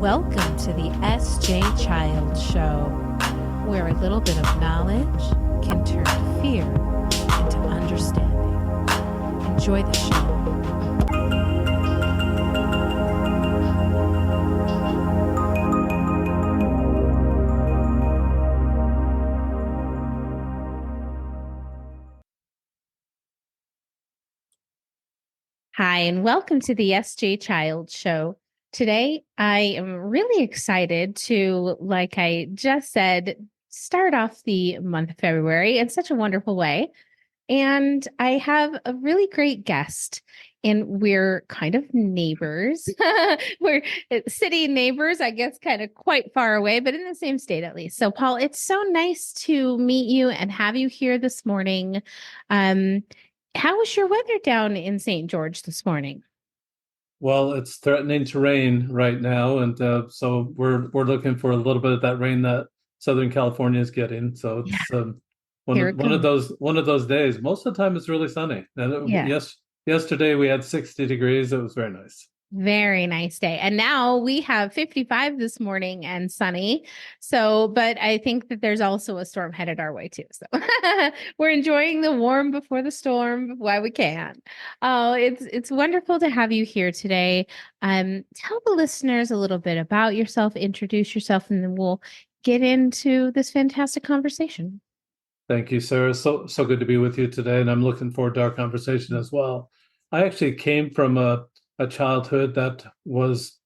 Welcome to the S.J. Child Show, where a little bit of knowledge can turn fear into understanding. Enjoy the show. Hi, and welcome to the S.J. Child Show. Today, I am really excited to, like I just said, start off the month of February in such a wonderful way. And I have a really great guest, and we're kind of neighbors. We're city neighbors, I guess, kind of quite far away, but in the same state at least. So, Paul, it's so nice to meet you and have you here this morning. How was your weather down in St. George this morning? Well, it's threatening to rain right now, and so we're looking for a little bit of that rain that Southern California is getting. So Yeah, it's here it comes. one of those days. Most of the time, it's really sunny. And Yeah. Yesterday we had 60 degrees. It was very nice. Very nice day. And now we have 55 this morning and sunny. So, but I think that there's also a storm headed our way too. So we're enjoying the warm before the storm while we can. Oh, it's wonderful to have you here today. Tell the listeners a little bit about yourself, introduce yourself, and then we'll get into this fantastic conversation. Thank you, Sarah. So good to be with you today, and I'm looking forward to our conversation as well. I actually came from a childhood that was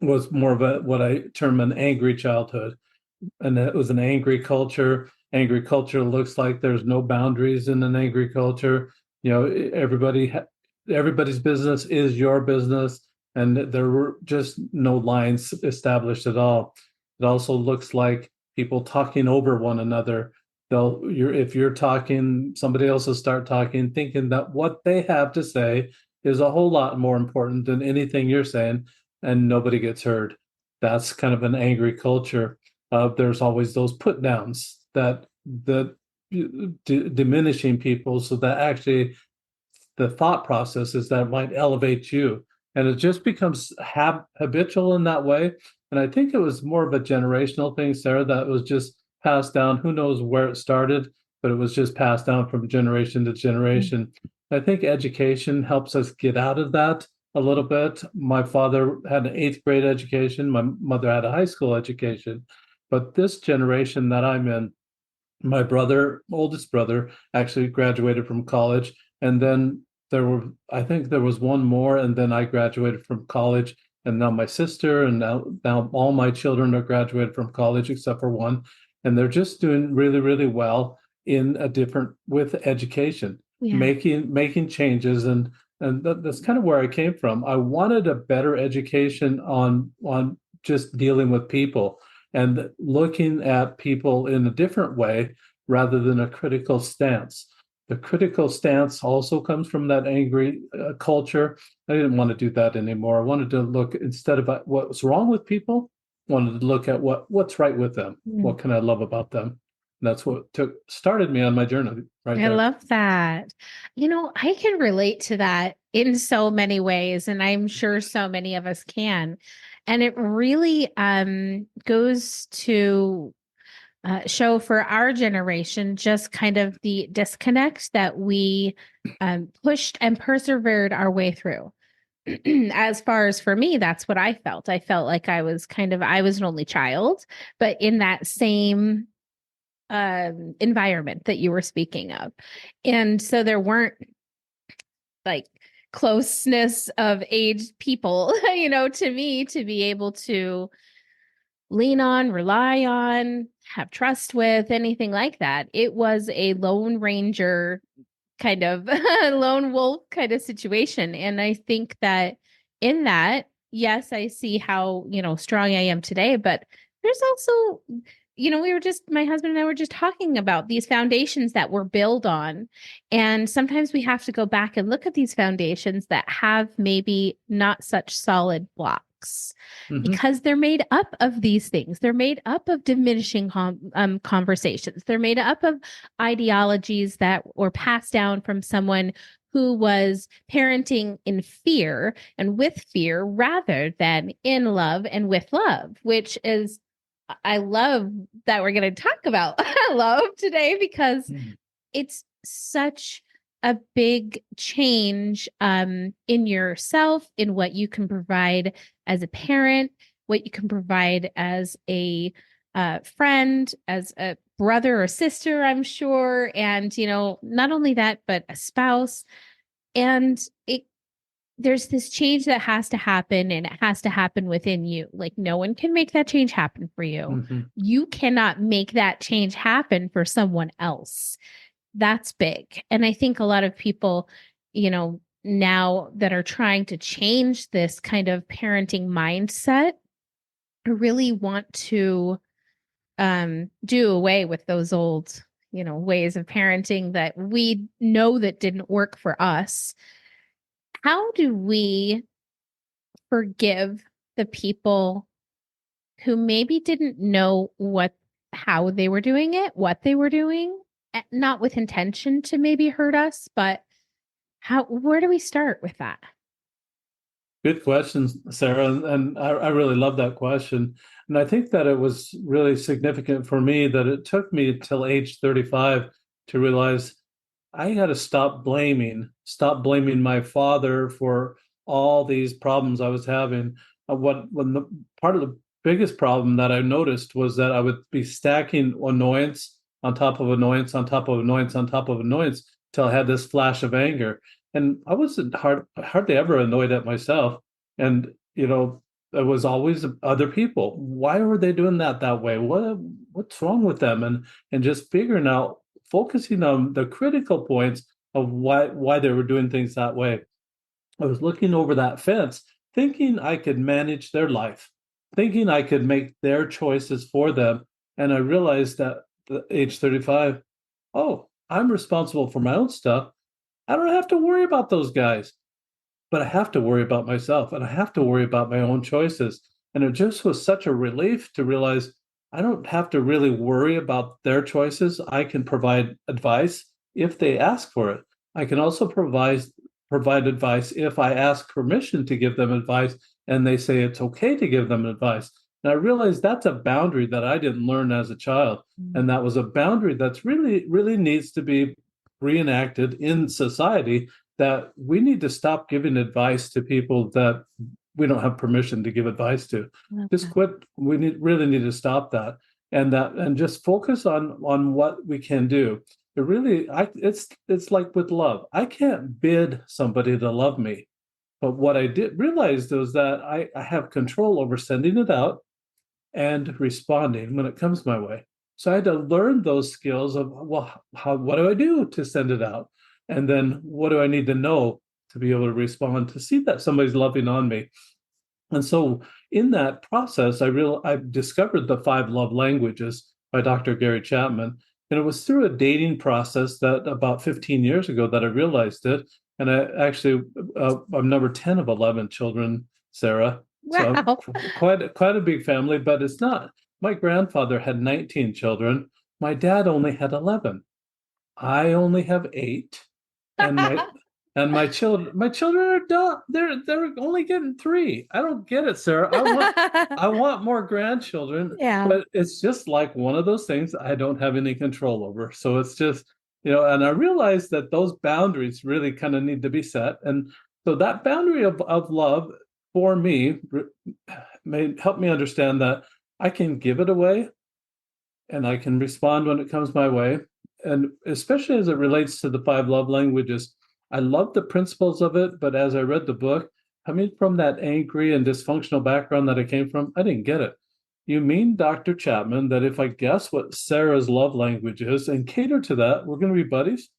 more of a what I term an angry childhood, and it was an angry culture. Angry culture looks like there's no boundaries in an angry culture. You know, everybody's business is your business, and there were just no lines established at all. It also looks like people talking over one another. If you're talking, somebody else will start talking, thinking that what they have to say is a whole lot more important than anything you're saying, and nobody gets heard. That's kind of an angry culture. There's always those put downs that diminishing people, so that actually the thought process is that might elevate you, and it just becomes habitual in that way. And I think it was more of a generational thing, Sarah, that was just passed down. Who knows where it started, but it was just passed down from generation to generation. I think education helps us get out of that a little bit. My father had an eighth grade education. My mother had a high school education. But this generation that I'm in, my oldest brother, actually graduated from college. And then I think there was one more, and then I graduated from college. And now my sister, and now all my children are graduated from college except for one. And they're just doing really, really well with education, Yeah. making changes. And that's kind of where I came from. I wanted a better education on just dealing with people and looking at people in a different way rather than a critical stance. The critical stance also comes from that angry culture. I didn't want to do that anymore. I wanted to look, instead of what's wrong with people, wanted to look at what's right with them. What can I love about them? And that's what started me on my journey right I there. love that. I can relate to that in so many ways, and I'm sure so many of us can. And it really goes to show for our generation just kind of the disconnect that we pushed and persevered our way through. As far as for me, that's what I felt. I felt like I was an only child, but in that same environment that you were speaking of. And so there weren't like closeness of aged people, to me to be able to lean on, rely on, have trust with, anything like that. It was a lone ranger kind of lone wolf kind of situation. And I think that in that, yes, I see how, strong I am today, but there's also, my husband and I were just talking about these foundations that we're built on. And sometimes we have to go back and look at these foundations that have maybe not such solid blocks. Because they're made up of these things. They're made up of diminishing conversations. They're made up of ideologies that were passed down from someone who was parenting in fear and with fear rather than in love and with love, which is, I love that we're going to talk about love today because Mm. it's such a big change in yourself, in what you can provide as a parent, what you can provide as a friend, as a brother or sister, I'm sure. And, not only that, but a spouse. And there's this change that has to happen, and it has to happen within you. Like, no one can make that change happen for you. Mhm. You cannot make that change happen for someone else. That's big. And I think a lot of people, now that are trying to change this kind of parenting mindset, really want to do away with those old, ways of parenting that we know that didn't work for us. How do we forgive the people who maybe didn't know how they were doing it, what they were doing, not with intention to maybe hurt us, but where do we start with that? Good question, Sarah. And I really love that question. And I think that it was really significant for me that it took me till age 35 to realize I got to stop blaming my father for all these problems I was having. When the part of the biggest problem that I noticed was that I would be stacking annoyance on top of annoyance on top of annoyance on top of annoyance till I had this flash of anger. And I wasn't hardly ever annoyed at myself. And it was always other people. Why were they doing that way? What's wrong with them? And just figuring out, focusing on the critical points of why they were doing things that way. I was looking over that fence, thinking I could manage their life, thinking I could make their choices for them. And I realized that at age 35, oh, I'm responsible for my own stuff. I don't have to worry about those guys, but I have to worry about myself, and I have to worry about my own choices. And it just was such a relief to realize I don't have to really worry about their choices. I can provide advice if they ask for it. I can also provide advice if I ask permission to give them advice and they say it's okay to give them advice. And I realized that's a boundary that I didn't learn as a child. And that was a boundary that's really, really needs to be reenacted in society, that we need to stop giving advice to people that we don't have permission to give advice to. Just quit. Really need to stop that, and just focus on what we can do. It's like with love. I can't bid somebody to love me, but what I did realize was that I have control over sending it out and responding when it comes my way. So I had to learn those skills of, well, what do I do to send it out? And then what do I need to know to be able to respond, to see that somebody's loving on me? And so in that process, I discovered the 5 love languages by Dr. Gary Chapman. And it was through a dating process that about 15 years ago that I realized it. And I'm number 10 of 11 children, Sarah. So Wow. quite a big family, but it's not. My grandfather had 19 children. My dad only had 11. I only have 8, and my children are done. They're only getting 3. I don't get it, Sarah. I want more grandchildren, Yeah. but it's just like one of those things I don't have any control over. So it's just, and I realize that those boundaries really kind of need to be set. And so that boundary of love for me may help me understand that I can give it away and I can respond when it comes my way. And especially as it relates to the 5 love languages, I love the principles of it. But as I read the book, coming from that angry and dysfunctional background that I came from, I didn't get it. You mean, Dr. Chapman, that if I guess what Sarah's love language is and cater to that, we're going to be buddies?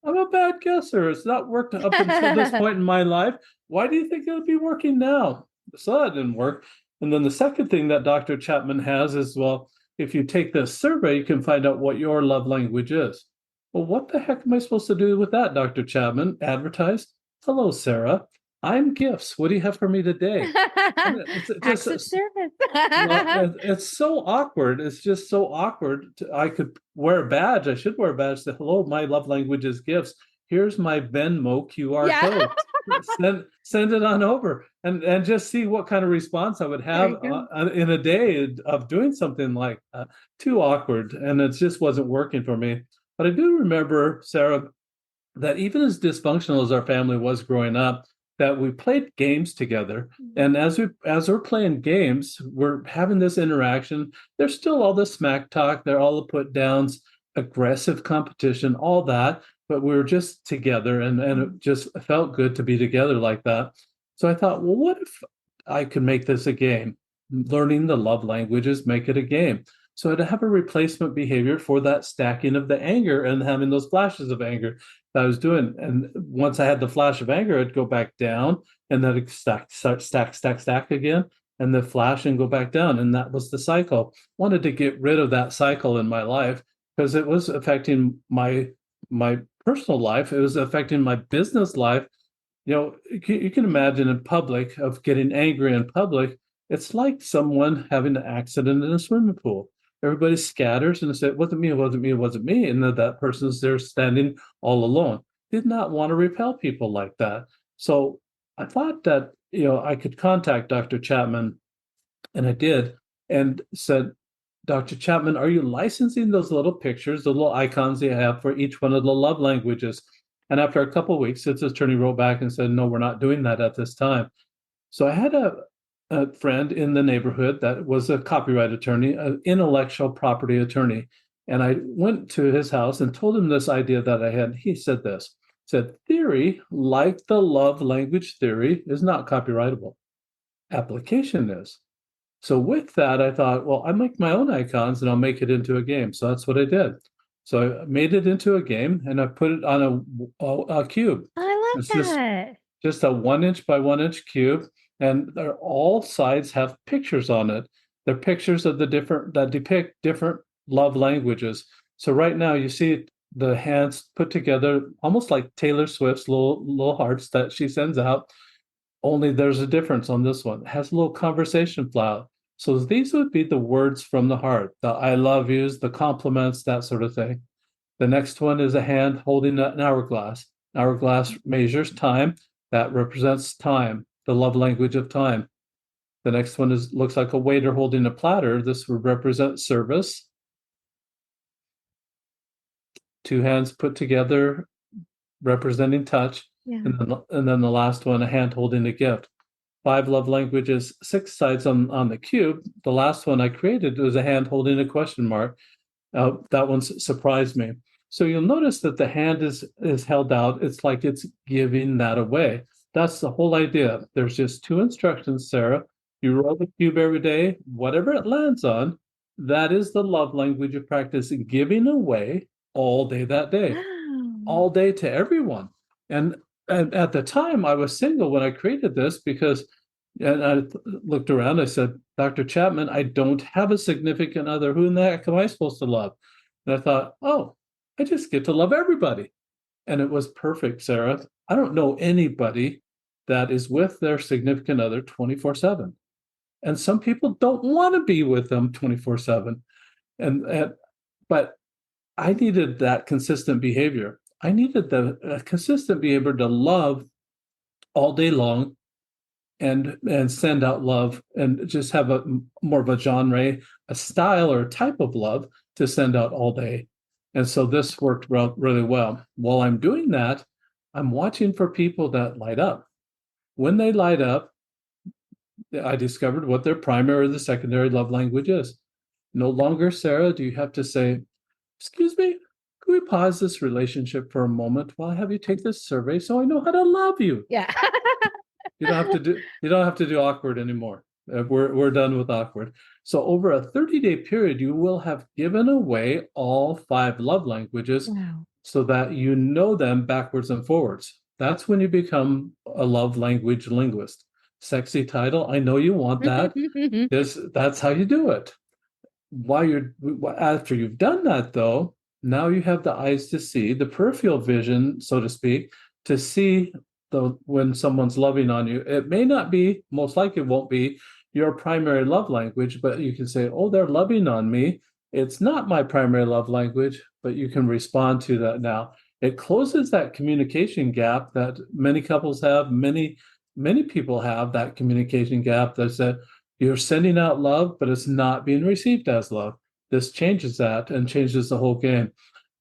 I'm a bad guesser. It's not worked up until this point in my life. Why do you think it'll be working now? So that didn't work. And then the second thing that Dr. Chapman has is, well, if you take this survey, you can find out what your love language is. Well, what the heck am I supposed to do with that, Dr. Chapman? Advertise? Hello, Sarah. I'm gifts. What do you have for me today? Acts of service. It's so awkward. It's just so awkward. I could wear a badge. I should wear a badge that, hello, my love language is gifts. here's my Venmo QR Yeah. code. Send it on over, and just see what kind of response I would There have you go. in a day of doing something like that. Too awkward, and it just wasn't working for me. But I do remember, Sarah, that even as dysfunctional as our family was growing up, that we played games together. And as we're playing games, we're having this interaction. There's still all the smack talk, there are all the put downs, aggressive competition, all that. But we were just together, and it just felt good to be together like that. So I thought, well, what if I could make this a game? Learning the love languages, make it a game. So I'd have a replacement behavior for that stacking of the anger and having those flashes of anger that I was doing. And once I had the flash of anger, I'd go back down, and then it'd stack again, and then flash and go back down. And that was the cycle. Wanted to get rid of that cycle in my life because it was affecting my personal life. It was affecting my business life. You can imagine in public of getting angry in public. It's like someone having an accident in a swimming pool. Everybody scatters and they say, it wasn't me, it wasn't me, it wasn't me. And then that person's there standing all alone. Did not want to repel people like that. So I thought that, I could contact Dr. Chapman, and I did, and said, Dr. Chapman, are you licensing those little pictures, the little icons you have for each one of the love languages? And after a couple of weeks, his attorney wrote back and said, no, we're not doing that at this time. So I had a friend in the neighborhood that was a copyright attorney, an intellectual property attorney. And I went to his house and told him this idea that I had. He said this, said, theory, like the love language theory, is not copyrightable. Application is. So with that, I thought, well, I make my own icons and I'll make it into a game. So that's what I did. So I made it into a game and I put it on a cube. I It's love that. just a 1 inch by 1 inch cube, and they're all sides have pictures on it. They're pictures of the different that depict different love languages. So right now you see the hands put together almost like Taylor Swift's little hearts that she sends out. Only there's a difference on this one. It has a little conversation flow. So these would be the words from the heart, the I love yous, the compliments, that sort of thing. The next one is a hand holding an hourglass. Hourglass measures time. That represents time, the love language of time. The next one looks like a waiter holding a platter. This would represent service. Two hands put together representing touch. Yeah. And then the last one, a hand holding a gift. 5 love languages, 6 sides on the cube. The last one I created was a hand holding a question mark. That one surprised me. So you'll notice that the hand is held out. It's like it's giving that away. That's the whole idea. There's just 2 instructions, Sarah. You roll the cube every day, whatever it lands on, that is the love language you practice giving away all day that day, Wow. all day to everyone. And at the time I was single when I created this because, and I looked around, I said, Dr. Chapman, I don't have a significant other. Who in the heck am I supposed to love? And I thought, oh, I just get to love everybody. And it was perfect, Sarah. I don't know anybody that is with their significant other 24/7. And some people don't want to be with them 24/7. But I needed that consistent behavior. I needed the consistent behavior to love all day long and send out love and just have a more of a genre, a style or type of love to send out all day. And so this worked really well. While I'm doing that, I'm watching for people that light up. When they light up, I discovered what their primary or the secondary love language is. No longer, Sarah, do you have to say, excuse me, can we pause this relationship for a moment while I have you take this survey so I know how to love you? Yeah. You don't have to do awkward anymore. We're done with awkward. So over a 30-day period, you will have given away all 5 love languages Wow. so that you know them backwards and forwards. That's when you become a love language linguist. Sexy title. I know you want that. That's how you do it. After you've done that, though, now you have the eyes to see, the peripheral vision, so to speak, to see when someone's loving on you. It may not be, most likely won't be your primary love language, but you can say, oh, they're loving on me. It's not my primary love language, but you can respond to that now. It closes that communication gap that many couples have, many people have that communication gap that's that you're sending out love, but it's not being received as love. This changes that and changes the whole game.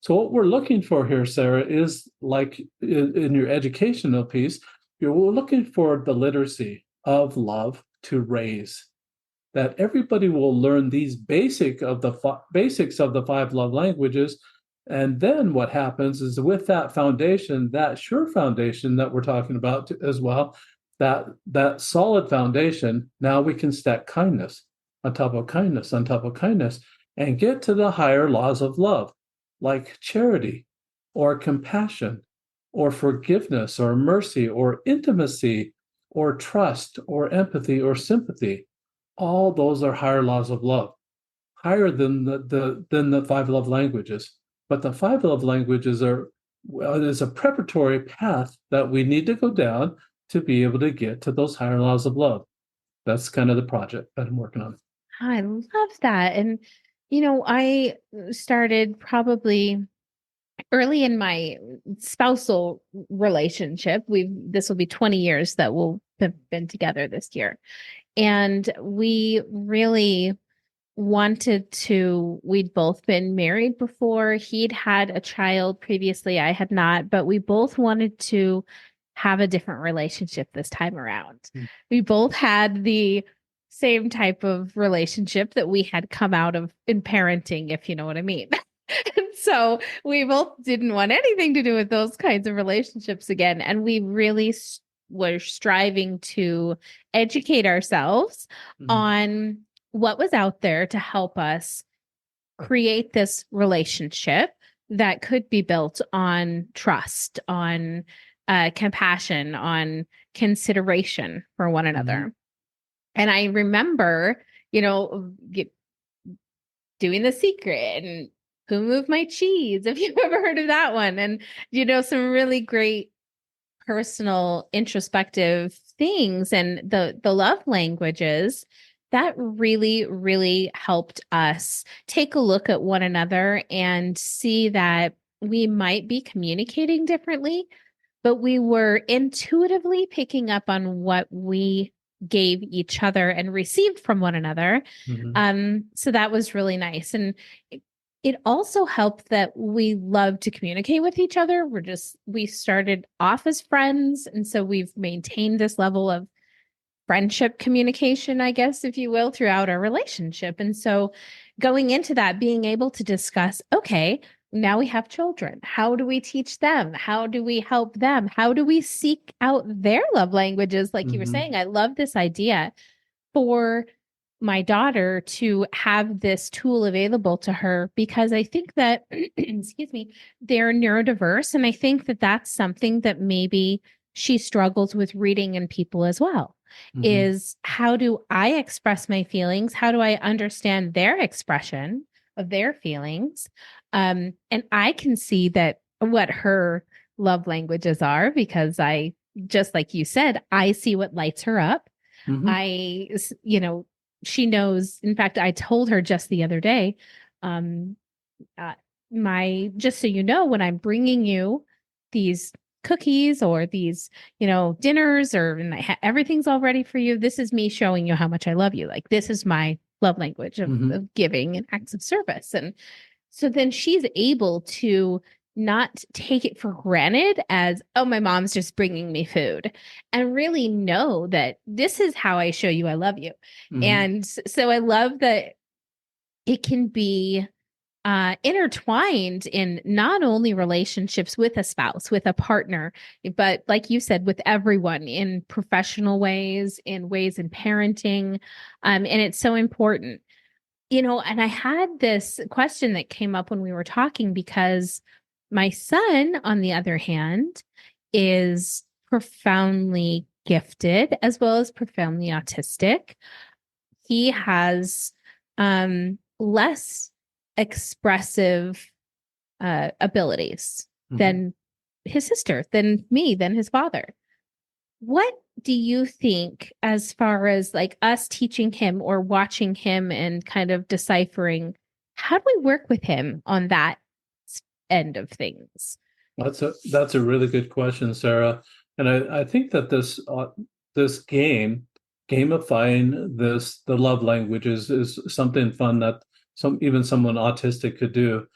So what we're looking for here, Sarah, is like in your educational piece, we're looking for the literacy of love to raise that everybody will learn these basics of the five love languages. And then what happens is with that foundation, that sure foundation that we're talking about as well, that solid foundation, now we can stack kindness on top of kindness on top of kindness and get to the higher laws of love, like charity or compassion or forgiveness or mercy or intimacy or trust or empathy or sympathy. All those are higher laws of love, higher than the five love languages. But the five love languages are is a preparatory path that we need to go down to be able to get to those higher laws of love. That's kind of the project that I'm working on. I love that. And, I started probably early in my spousal relationship. This will be 20 years that we'll have been together this year. And we really we'd both been married before. He'd had a child previously. I had not, but we both wanted to have a different relationship this time around. Mm. We both had the same type of relationship that we had come out of in parenting, if you know what I mean. And so we both didn't want anything to do with those kinds of relationships again. And we really were striving to educate ourselves on what was out there to help us create this relationship that could be built on trust, on compassion, on consideration for one another. And I remember, doing The Secret and Who Moved My Cheese, if you've ever heard of that one. And, some really great personal introspective things and the love languages that really, really helped us take a look at one another and see that we might be communicating differently, but we were intuitively picking up on what we gave each other and received from one another. So that was really nice. And it also helped that we love to communicate with each other. We started off as friends. And so we've maintained this level of friendship communication, I guess, if you will, throughout our relationship. And so going into that, being able to discuss, okay, now we have children. How do we teach them? How do we help them? How do we seek out their love languages? Like you were saying, I love this idea for my daughter to have this tool available to her because I think that, excuse me, they're neurodiverse. And I think that that's something that maybe she struggles with reading in people as well. Is how do I express my feelings? How do I understand their expression of their feelings? And I can see that what her love languages are because just like you said, I see what lights her up. She knows. In fact, I told her just the other day, just so you know, when I'm bringing you these cookies or these, dinners everything's all ready for you. This is me showing you how much I love you. Like this is my love language of giving and acts of service. And so then she's able to not take it for granted as, oh, my mom's just bringing me food and really know that this is how I show you I love you. And so I love that it can be intertwined in not only relationships with a spouse, with a partner, but like you said, with everyone in professional ways, in ways in parenting. And it's so important, and I had this question that came up when we were talking because my son, on the other hand, is profoundly gifted as well as profoundly autistic. He has less expressive abilities than his sister, than me, than his father. What do you think as far as like us teaching him or watching him and kind of deciphering, how do we work with him on that end of things? That's a really good question, Sarah. And I think that this gamifying the love languages is something fun that even someone autistic could do.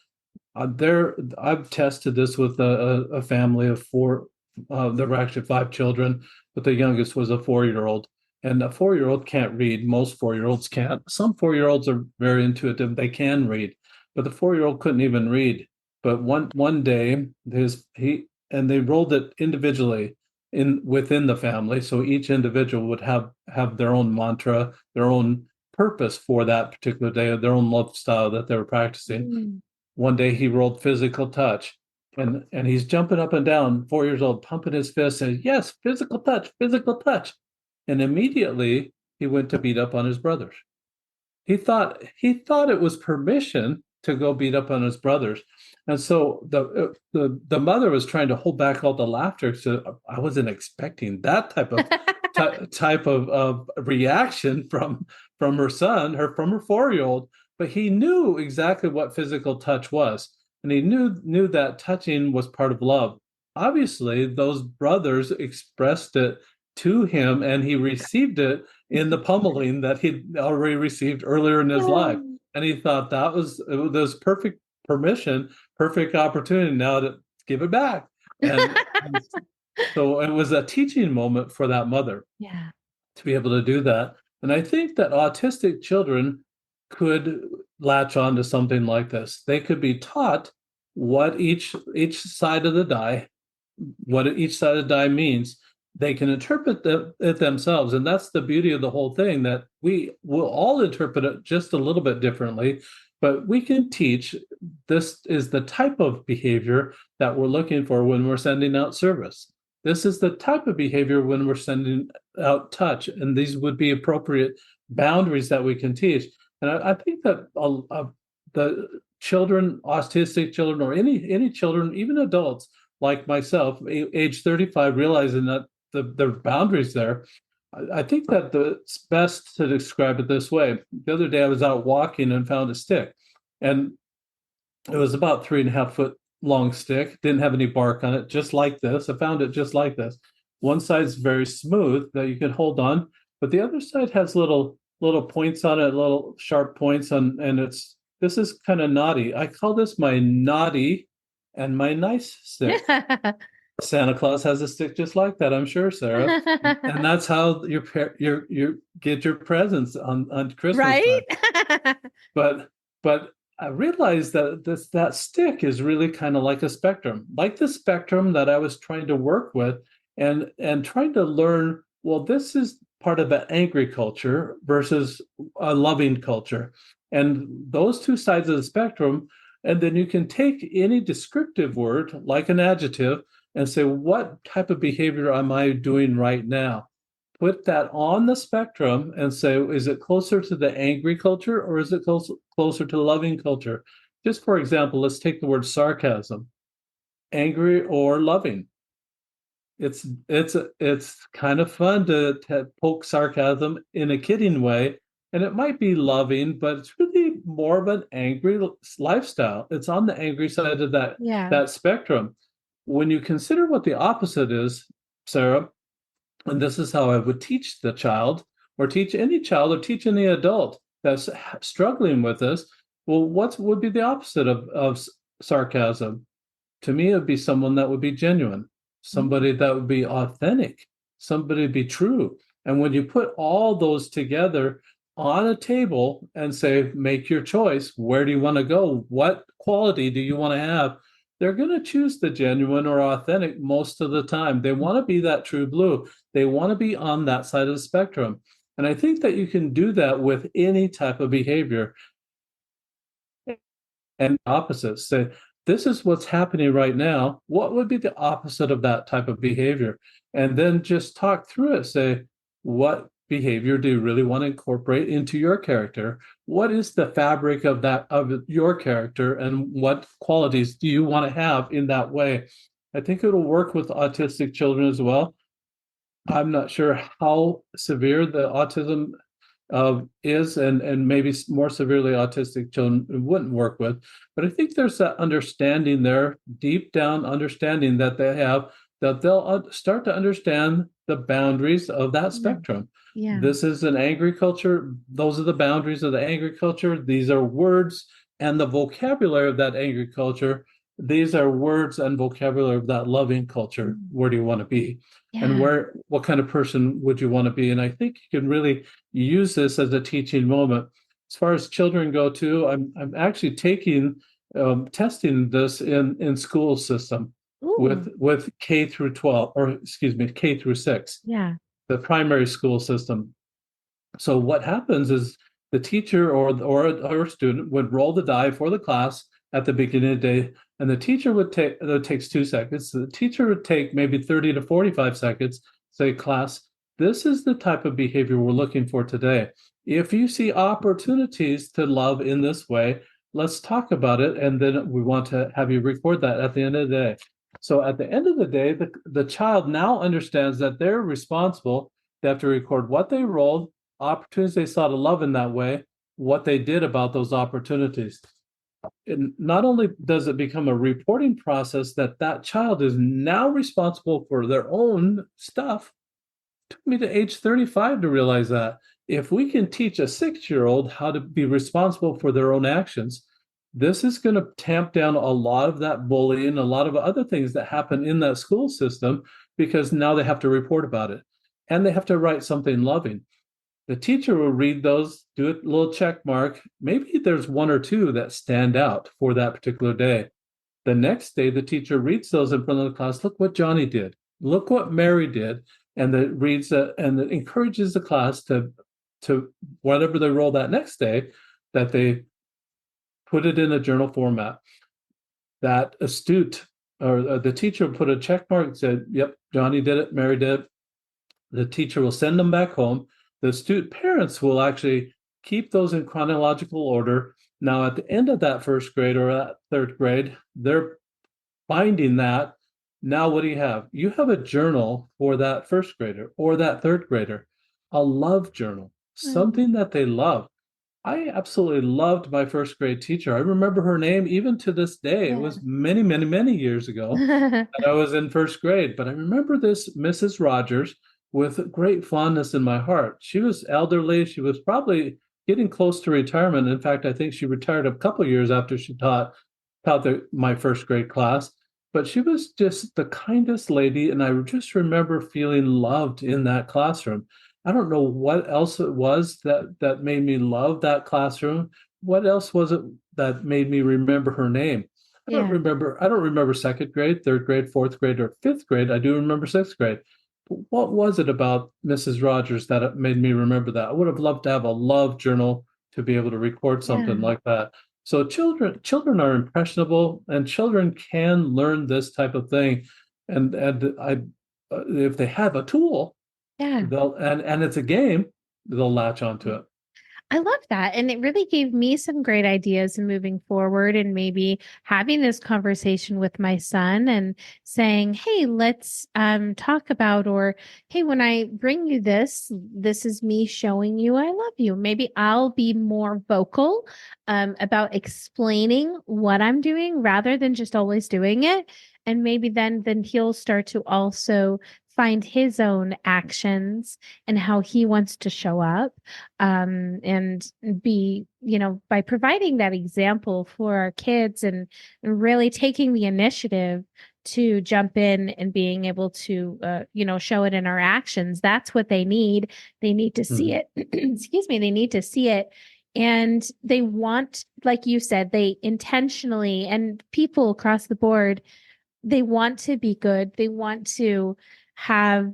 I've tested this with a family of four. There were actually five children, but the youngest was a 4-year-old. And a 4-year-old can't read. Most 4-year-olds can't. Some 4-year-olds are very intuitive. They can read, but the 4-year-old couldn't even read. But one day, they rolled it individually in within the family. So each individual would have their own mantra, their own purpose for that particular day, their own love style that they were practicing. Mm. One day he rolled physical touch, and he's jumping up and down, 4 years old, pumping his fist, saying, "Yes, physical touch, physical touch." And immediately he went to beat up on his brothers. He thought it was permission to go beat up on his brothers. And so the mother was trying to hold back all the laughter. So I wasn't expecting that type of reaction from her son, from her 4-year-old. But he knew exactly what physical touch was, and he knew that touching was part of love. Obviously, those brothers expressed it to him, and he received it in the pummeling that he'd already received earlier in his life. And he thought that was perfect permission, perfect opportunity now to give it back. And so it was a teaching moment for that mother Yeah. to be able to do that. And I think that autistic children could latch on to something like this. They could be taught what each side of the die, what each side of the die means. They can interpret it themselves, and that's the beauty of the whole thing. That we will all interpret it just a little bit differently, but we can teach. This is the type of behavior that we're looking for when we're sending out service. This is the type of behavior when we're sending out touch, and these would be appropriate boundaries that we can teach. And I think that the children, autistic children, or any children, even adults like myself, age 35, realizing that the boundaries there. I think that it's best to describe it this way. The other day I was out walking and found a stick, and it was about 3.5 foot long stick, didn't have any bark on it, just like this. I found it just like this. One side's very smooth that you can hold on, but the other side has little points on it, little sharp points on, and this is kind of naughty. I call this my naughty and my nice stick. Santa Claus has a stick just like that, I'm sure, Sarah. And that's how you get your presents on Christmas Right? time. But I realized that that stick is really kind of like a spectrum, like the spectrum that I was trying to work with, and trying to learn. Well, this is part of an angry culture versus a loving culture, and those two sides of the spectrum. And then you can take any descriptive word, like an adjective, and say, what type of behavior am I doing right now? Put that on the spectrum and say, is it closer to the angry culture or is it closer to loving culture? Just for example, let's take the word sarcasm, angry or loving. It's kind of fun to poke sarcasm in a kidding way, and it might be loving, but it's really more of an angry lifestyle. It's on the angry side of Yeah. that spectrum. When you consider what the opposite is, Sarah, and this is how I would teach the child, or teach any child, or teach any adult that's struggling with this. Well, what would be the opposite of sarcasm? To me, it would be someone that would be genuine, somebody that would be authentic, somebody to be true. And when you put all those together on a table and say, make your choice, where do you want to go? What quality do you want to have? They're going to choose the genuine or authentic most of the time. They want to be that true blue. They want to be on that side of the spectrum. And I think that you can do that with any type of behavior. And opposites say, this is what's happening right now. What would be the opposite of that type of behavior? And then just talk through it. Say, what behavior do you really want to incorporate into your character? What is the fabric of your character, and what qualities do you want to have in that way? I think it'll work with autistic children as well. I'm not sure how severe the autism is, and maybe more severely autistic children wouldn't work with. But I think there's that understanding there, deep down understanding that they have, that they'll start to understand the boundaries of that Yeah. spectrum. Yeah. This is an angry culture. Those are the boundaries of the angry culture. These are words and the vocabulary of that angry culture. These are words and vocabulary of that loving culture. Where do you want to be? And Yeah. what kind of person would you want to be? And I think you can really use this as a teaching moment. As far as children go, too, I'm actually taking testing this in school system Ooh. with K through 12, or excuse me, K through 6, Yeah. the primary school system. So what happens is the teacher or a student would roll the die for the class at the beginning of the day, and the teacher would take, it takes 2 seconds. The teacher would take maybe 30 to 45 seconds, say, class, this is the type of behavior we're looking for today. If you see opportunities to love in this way, let's talk about it. And then we want to have you record that at the end of the day. So at the end of the day, the child now understands that they're responsible. They have to record what they rolled, opportunities they saw to love in that way, what they did about those opportunities. And not only does it become a reporting process that that child is now responsible for their own stuff. It took me to age 35 to realize that if we can teach a 6-year-old how to be responsible for their own actions, this is going to tamp down a lot of that bullying, a lot of other things that happen in that school system, because now they have to report about it and they have to write something loving. The teacher will read those, do a little check mark. Maybe there's one or two that stand out for that particular day. The next day, the teacher reads those in front of the class. Look what Johnny did. Look what Mary did. And it reads and it encourages the class to whatever they roll that next day, that they put it in a journal format. That astute or the teacher will put a check mark and said, yep, Johnny did it, Mary did it. The teacher will send them back home. The student parents will actually keep those in chronological order. Now, at the end of that first grade or that third grade, they're finding that. Now, what do you have? You have a journal for that first grader or that third grader, a love journal, something that they love. I absolutely loved my first grade teacher. I remember her name even to this day. It Yeah. was many, many, many years ago that I was in first grade, but I remember this Mrs. Rogers with great fondness in my heart. She was elderly. She was probably getting close to retirement. In fact, I think she retired a couple of years after she taught my first grade class. But she was just the kindest lady, and I just remember feeling loved in that classroom. I don't know what else it was that made me love that classroom. What else was it that made me remember her name? Yeah. I don't remember second grade, third grade, fourth grade, or fifth grade. I do remember sixth grade. But what was it about Mrs. Rogers that made me remember that? I would have loved to have a love journal to be able to record something Yeah. like that. So children are impressionable, and children can learn this type of thing. And I, if they have a tool, Yeah. they'll and it's a game, they'll latch onto it. I love that. And it really gave me some great ideas in moving forward and maybe having this conversation with my son and saying, hey, let's talk about, or hey, when I bring you this, this is me showing you I love you. Maybe I'll be more vocal about explaining what I'm doing rather than just always doing it. And maybe then he'll start to also find his own actions and how he wants to show up and be, by providing that example for our kids and really taking the initiative to jump in and being able to, show it in our actions. That's what they need. They need to see Mhm. it. Excuse me. They need to see it. And they want, like you said, they intentionally, and people across the board, they want to be good. They want to have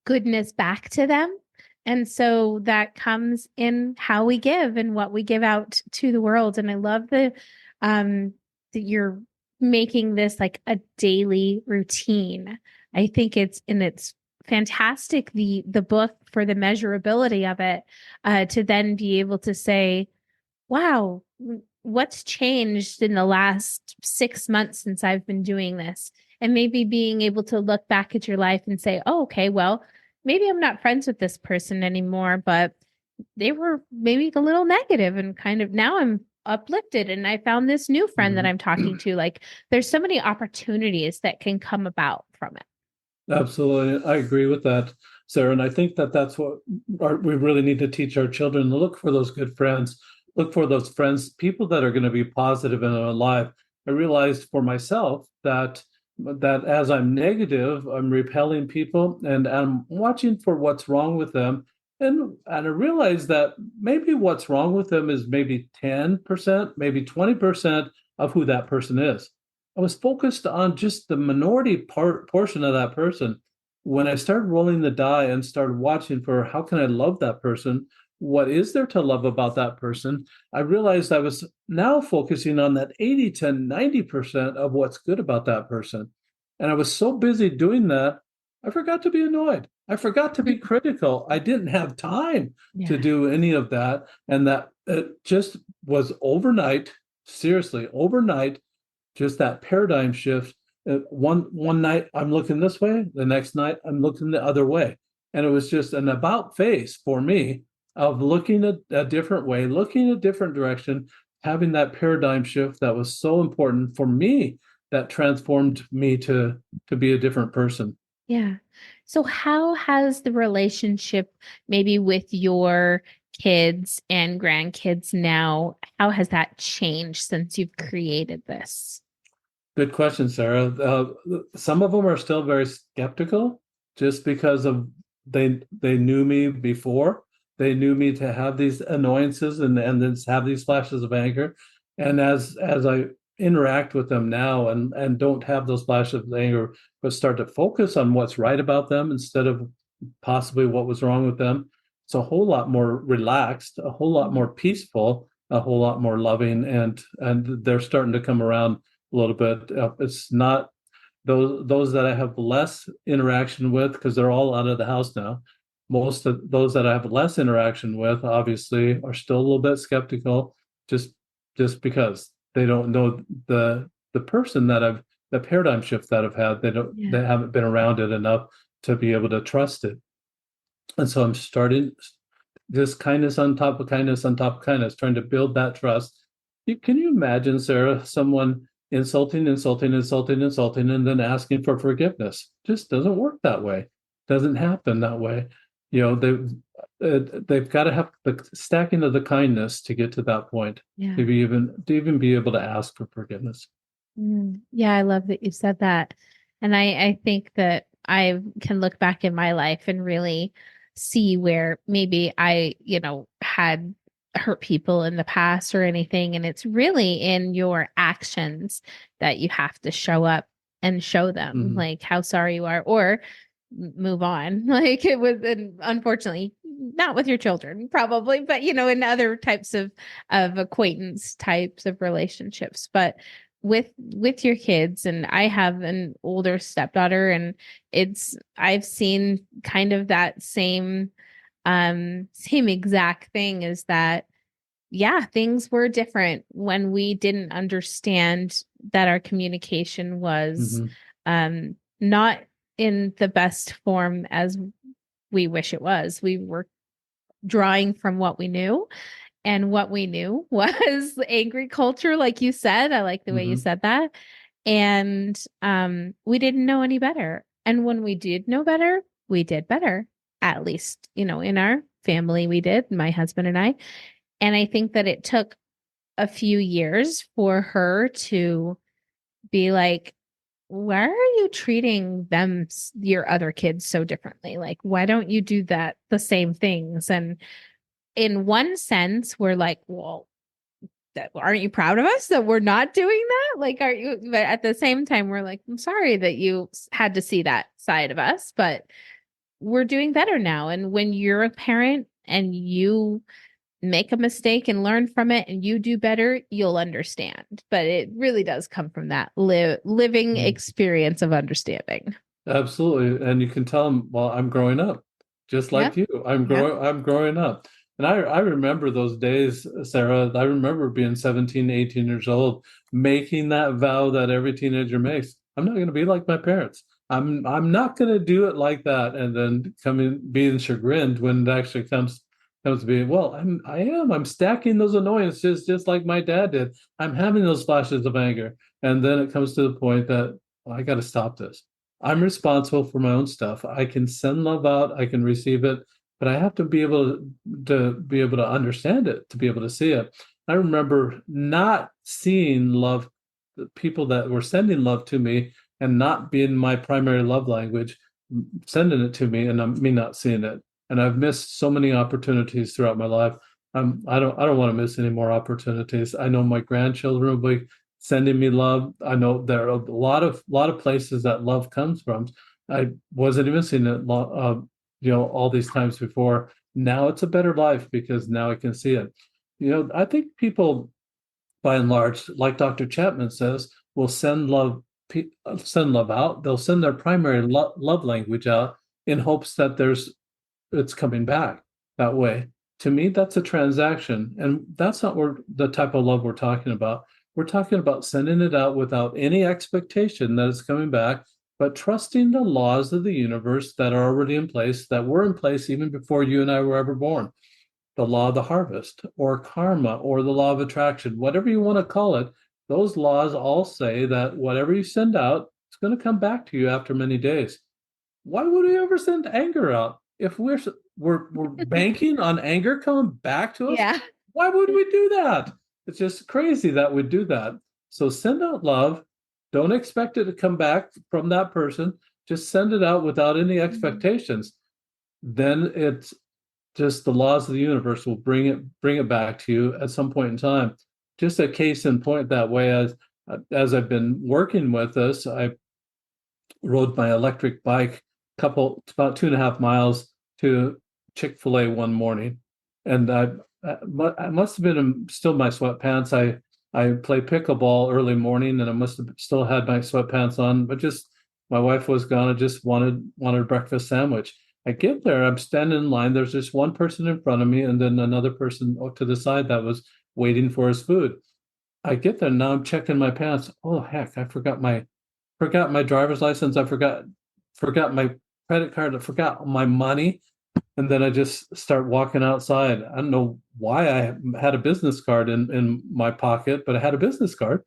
goodness back to them. And so that comes in how we give and what we give out to the world. And I love that you're making this like a daily routine. I think it's fantastic, the book for the measurability of it, to then be able to say, wow, what's changed in the last 6 months since I've been doing this? And maybe being able to look back at your life and say, oh, okay, well, maybe I'm not friends with this person anymore, but they were maybe a little negative, and kind of now I'm uplifted and I found this new friend that Mhm. I'm talking to. Like there's so many opportunities that can come about from it. Absolutely. I agree with that, Sarah. And I think that that's what we really need to teach our children to look for those good friends, look for those friends, people that are going to be positive in our life. I realized for myself that as I'm negative, I'm repelling people and I'm watching for what's wrong with them. And I realized that maybe what's wrong with them is maybe 10%, maybe 20% of who that person is. I was focused on just the minority portion of that person. When I started rolling the die and started watching for how can I love that person, what is there to love about that person, I realized I was now focusing on that 80 to 90% of what's good about that person. And I was so busy doing that, I forgot to be annoyed. I forgot to be critical. I didn't have time to Yeah. do any of that. And that it just was overnight, seriously, overnight, just that paradigm shift. One night I'm looking this way, the next night I'm looking the other way, and it was just an about face for me of looking at a different way, looking a different direction, having that paradigm shift that was so important for me, that transformed me to be a different person. Yeah. So how has the relationship maybe with your kids and grandkids now, how has that changed since you've created this? Good question, Sarah. Some of them are still very skeptical just because of they knew me before. They knew me to have these annoyances and then have these flashes of anger. And as I interact with them now and don't have those flashes of anger, but start to focus on what's right about them instead of possibly what was wrong with them, it's a whole lot more relaxed, a whole lot more peaceful, a whole lot more loving, and they're starting to come around a little bit. It's not those that I have less interaction with because they're all out of the house now. Most of those that I have less interaction with, obviously, are still a little bit skeptical, just just because they don't know the person that I've the paradigm shift that I've had. Yeah. They haven't been around it enough to be able to trust it. And so I'm starting just kindness on top of kindness on top of kindness, trying to build that trust. Can you imagine, Sarah, someone insulting, and then asking for forgiveness? Just doesn't work that way. Doesn't happen that way. You know, they've got to have the stacking of the kindness to get to that point Yeah. to even be able to ask for forgiveness. Yeah, I love that you said that. And I think that I can look back in my life and really see where maybe I, had hurt people in the past or anything. And it's really in your actions that you have to show up and show them Mhm. like how sorry you are, or move on. Like it was, and unfortunately, not with your children, probably, but in other types of acquaintance types of relationships. But with your kids, and I have an older stepdaughter, and I've seen kind of that same exact thing, is that yeah, things were different when we didn't understand that our communication was Mhm. not in the best form as we wish it was. We were drawing from what we knew, and what we knew was angry culture, like you said. I like the way you Mhm. said that. And we didn't know any better. And when we did know better, we did better. At least, in our family, we did, my husband and I. And I think that it took a few years for her to be like, why are you treating your other kids so differently? Like, why don't you do the same things? And in one sense, we're like, well, aren't you proud of us that we're not doing that? Like, are you? But at the same time, we're like, I'm sorry that you had to see that side of us, but we're doing better now. And when you're a parent and you make a mistake and learn from it and you do better, you'll understand. But it really does come from that living Mhm. experience of understanding. Absolutely. And you can tell them, well, I'm growing up, just like Yep. you. Yep. I'm growing up. And I remember those days, Sarah. I remember being 17, 18 years old, making that vow that every teenager makes. I'm not going to be like my parents. I'm not going to do it like that. And then coming being chagrined when it actually comes comes to be, well, I'm stacking those annoyances just like my dad did. I'm having those flashes of anger. And then it comes to the point that, well, I got to stop this. I'm responsible for my own stuff. I can send love out, I can receive it, but I have to be able to be able to understand it, to be able to see it. I remember not seeing love, the people that were sending love to me and not being my primary love language, sending it to me and me not seeing it. And I've missed so many opportunities throughout my life. I don't want to miss any more opportunities. I know my grandchildren will be sending me love. I know there are a lot of places that love comes from. I wasn't even seeing it, all these times before. Now it's a better life because now I can see it. I think people, by and large, like Dr. Chapman says, will send love out. They'll send their primary love language out in hopes that it's coming back that way. To me, that's a transaction, and that's not the type of love we're talking about. We're talking about sending it out without any expectation that it's coming back, but trusting the laws of the universe that are already in place, that were in place even before you and I were ever born. The law of the harvest, or karma, or the law of attraction, whatever you want to call it. Those laws all say that whatever you send out, it's going to come back to you after many days. Why would we ever send anger out if we're banking on anger coming back to us? Yeah. Why would we do that? It's just crazy that we do that. So send out love. Don't expect it to come back from that person. Just send it out without any expectations. Then it's just the laws of the universe will bring it back to you at some point in time. Just a case in point that way. As I've been working with this, I rode my electric bike about 2.5 miles to Chick-fil-A one morning, and I must have been still in my sweatpants. I played pickleball early morning, and I must have still had my sweatpants on, but just my wife was gone. I just wanted a breakfast sandwich. I get there, I'm standing in line. There's just one person in front of me, and then another person to the side that was waiting for his food. I get there now. I'm checking my pants. Oh heck, I forgot my driver's license. I forgot my credit card. I forgot my money. And then I just start walking outside. I don't know why I had a business card in my pocket, but I had a business card.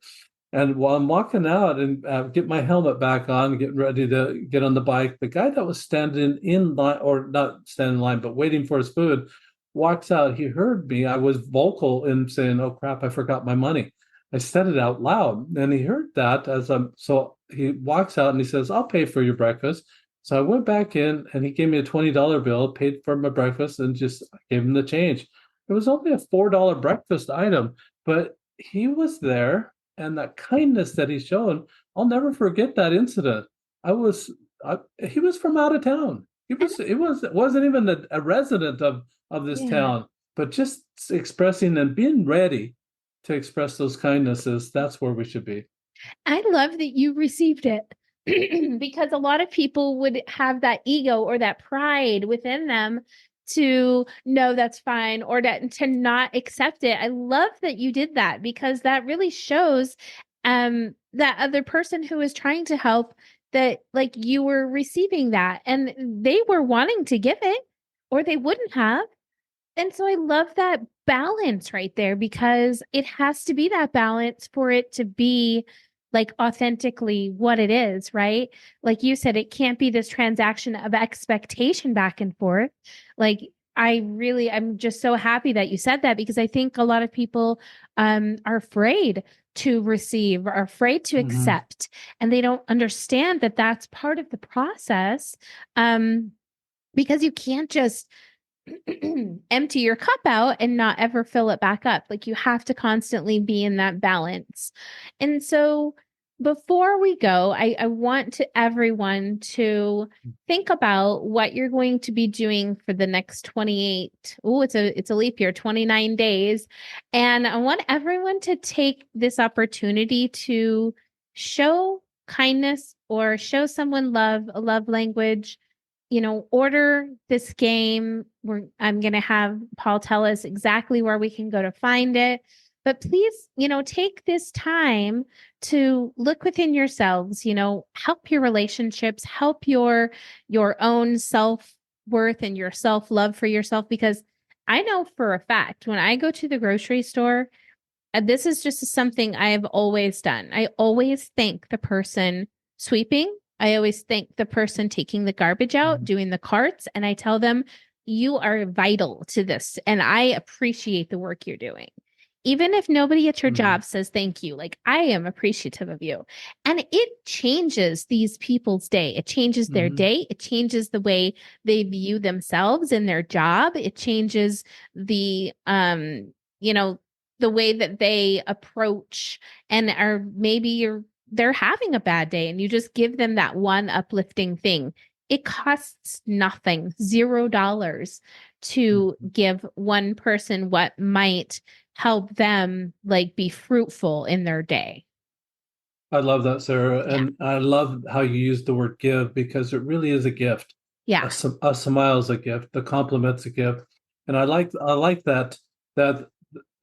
And while I'm walking out and get my helmet back on, getting ready to get on the bike, the guy that was standing in line, or not standing in line, but waiting for his food, walks out. He heard me. I was vocal in saying, "Oh crap, I forgot my money." I said it out loud, and he heard that so he walks out and he says, "I'll pay for your breakfast." So I went back in and he gave me a $20 bill, paid for my breakfast, and just gave him the change. It was only a $4 breakfast item, but he was there, and that kindness that he showed, I'll never forget that incident. I was he was from out of town. It wasn't even a resident of this Yeah. town, but just expressing and being ready to express those kindnesses, that's where we should be. I love that you received it because a lot of people would have that ego or that pride within them to know that's fine or to not accept it. I love that you did that because that really shows that other person who is trying to help that like you were receiving that and they were wanting to give it or they wouldn't have. And so I love that balance right there because it has to be that balance for it to be like authentically what it is, right? Like you said, it can't be this transaction of expectation back and forth. Like I'm just so happy that you said that because I think a lot of people are afraid to receive, are afraid to Mhm. accept, and they don't understand that that's part of the process. Um, because you can't just empty your cup out and not ever fill it back up. Like you have to constantly be in that balance. And so before we go, I want to everyone to think about what you're going to be doing for the next 28. Oh, it's a leap year, 29 days. And I want everyone to take this opportunity to show kindness or show someone love, a love language, order this game. I'm going to have Paul tell us exactly where we can go to find it. But please, take this time to look within yourselves, help your relationships, help your own self-worth and your self-love for yourself because I know for a fact when I go to the grocery store, this is just something I've always done. I always thank the person sweeping. I always thank the person taking the garbage out, Mhm. doing the carts, and I tell them, you are vital to this, and I appreciate the work you're doing. Even if nobody at your Mhm. job says thank you, like I am appreciative of you. And it changes these people's day. It changes their Mhm. day. It changes the way they view themselves in their job. It changes the you know, the way that they approach and are maybe they're having a bad day and you just give them that one uplifting thing. It costs nothing, $0 to Mhm. give one person what might help them like be fruitful in their day. I love that, Sarah. Yeah. And I love how you use the word give because it really is a gift. Yeah. A smile is a gift. The compliment's a gift. And I like that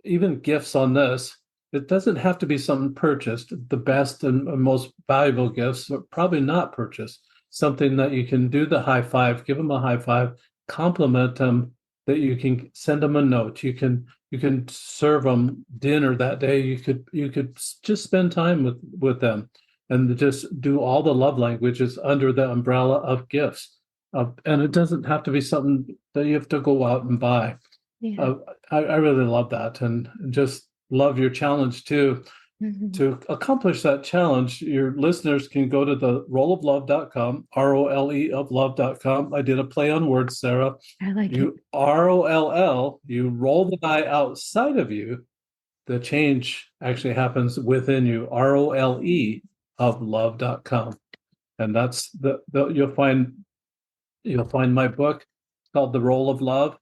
even gifts on this, it doesn't have to be something purchased. The best and most valuable gifts are probably not purchased. Something that you can do the high five, give them a high five, compliment them, that you can send them a note. You can serve them dinner that day. You could just spend time with them and just do all the love languages under the umbrella of gifts. And it doesn't have to be something that you have to go out and buy. Yeah. uh, I really love that and just love your challenge too. Mhm. To accomplish that challenge, your listeners can go to the roleoflove.com, ROLE of love.com. I did a play on words, Sarah. I like it. You ROLL, you roll the die outside of you. The change actually happens within you, ROLE of love.com. And that's the you'll find my book called The Role of Love.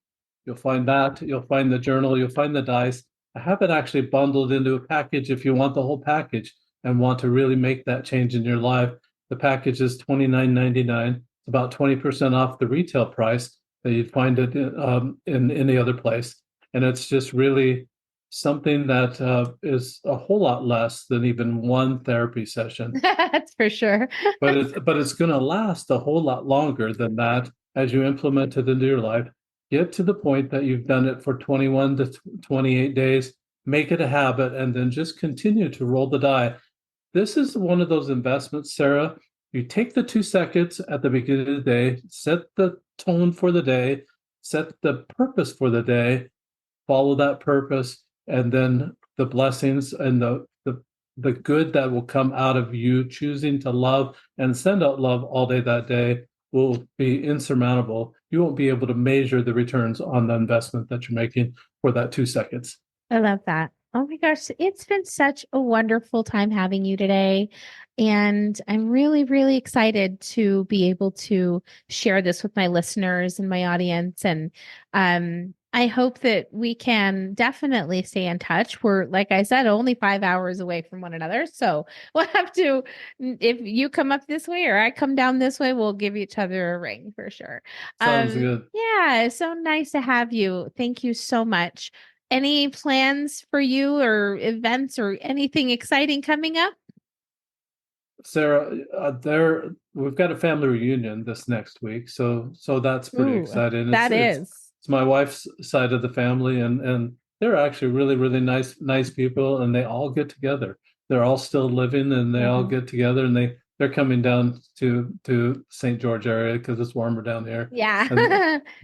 You'll find that. You'll find the journal. You'll find the dice. I have it actually bundled into a package if you want the whole package and want to really make that change in your life. The package is $29.99. It's about 20% off the retail price that you'd find it in any other place. And it's just really something that is a whole lot less than even one therapy session, That's for sure. but it's going to last a whole lot longer than that as you implement it into your life. Get to the point that you've done it for 21 to 28 days, make it a habit, and then just continue to roll the die. This is one of those investments, Sarah. You take the 2 seconds at the beginning of the day, set the tone for the day, set the purpose for the day, follow that purpose, and then the blessings and the good that will come out of you choosing to love and send out love all day that day will be insurmountable. You won't be able to measure the returns on the investment that you're making for that 2 seconds. I love that. Oh my gosh, it's been such a wonderful time having you today. And I'm really, really excited to be able to share this with my listeners and my audience. And I hope that we can definitely stay in touch. We're, like I said, only 5 hours away from one another. So we'll have to, if you come up this way or I come down this way, we'll give each other a ring for sure. Sounds good. Yeah, it's so nice to have you. Thank you so much. Any plans for you or events or anything exciting coming up? Sarah, there we've got a family reunion this next week, so that's pretty Ooh, exciting. It's that it's is. it's my wife's side of the family, and they're actually really really nice people, and they all get together. They're all still living, and they all Mhm. get together, and they're coming down to St. George area because it's warmer down here, and Yeah.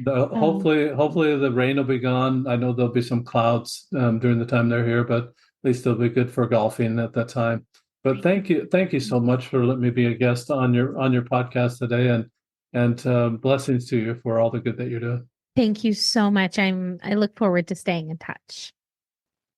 Um, hopefully the rain will be gone. I know there'll be some clouds during the time they're here, but at least they'll be good for golfing at that time. But thank you so much for letting me be a guest on your podcast today, and blessings to you for all the good that you're doing. Thank you so much. I look forward to staying in touch.